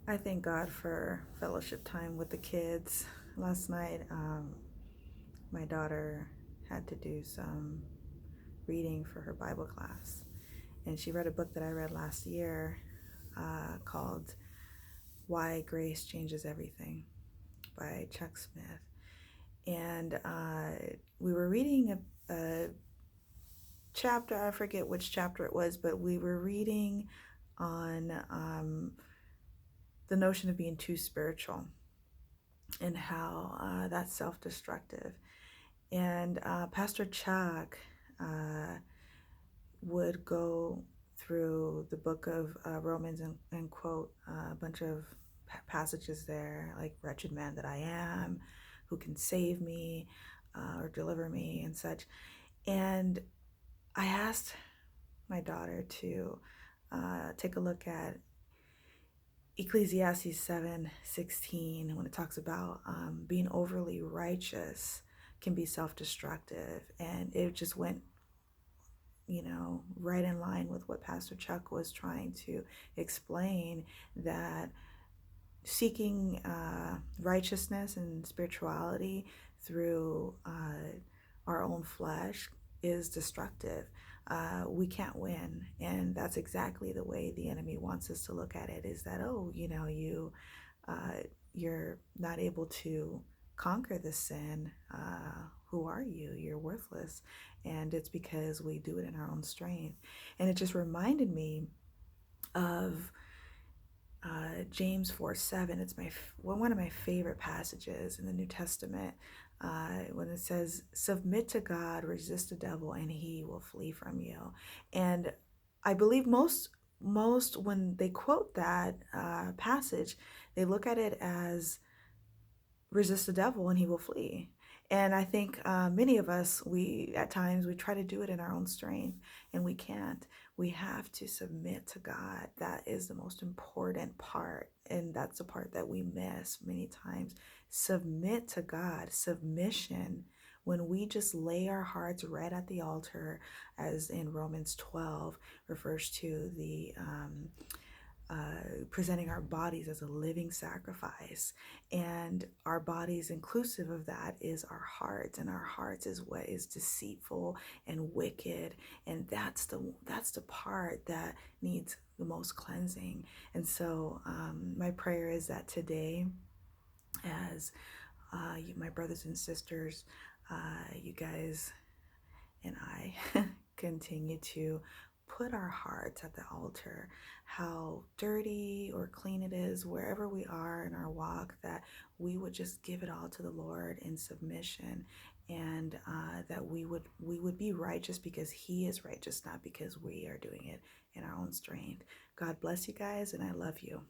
I thank God for fellowship time with the kids. Last night, my daughter had to do some reading for her Bible class, and she read a book that I read last year called Why Grace Changes Everything by Chuck Smith. And we were reading a chapter, I forget which chapter it was, but we were reading on the notion of being too spiritual and how that's self-destructive. And Pastor Chuck would go through the book of Romans and quote a bunch of passages there, like "Wretched man that I am, who can save me or deliver me," and such. And I asked my daughter to take a look at Ecclesiastes 7:16 when it talks about being overly righteous can be self-destructive, and it just went right in line with what Pastor Chuck was trying to explain, that seeking righteousness and spirituality through our own flesh is destructive. We can't win, and that's exactly the way the enemy wants us to look at it, is that, oh, you're not able to conquer the sin. Who are you? You're worthless. And it's because we do it in our own strength. And it just reminded me of James 4:7. It's one of my favorite passages in the New Testament, when it says, "Submit to God, resist the devil, and he will flee from you." And I believe most when they quote that passage, they look at it as resist the devil and he will flee. And I think many of us, at times we try to do it in our own strength, and we can't. We have to submit to God. That is the most important part, and that's the part that we miss many times. Submit to God. Submission, when we just lay our hearts right at the altar, as in Romans 12 refers to the presenting our bodies as a living sacrifice, and our bodies, inclusive of that, is our hearts, and our hearts is what is deceitful and wicked, and that's the part that needs the most cleansing. And so my prayer is that today, as my brothers and sisters, you guys and I continue to put our hearts at the altar, how dirty or clean it is, wherever we are in our walk, that we would just give it all to the Lord in submission, and that we would be righteous because He is righteous, not because we are doing it in our own strength. God bless you guys, and I love you.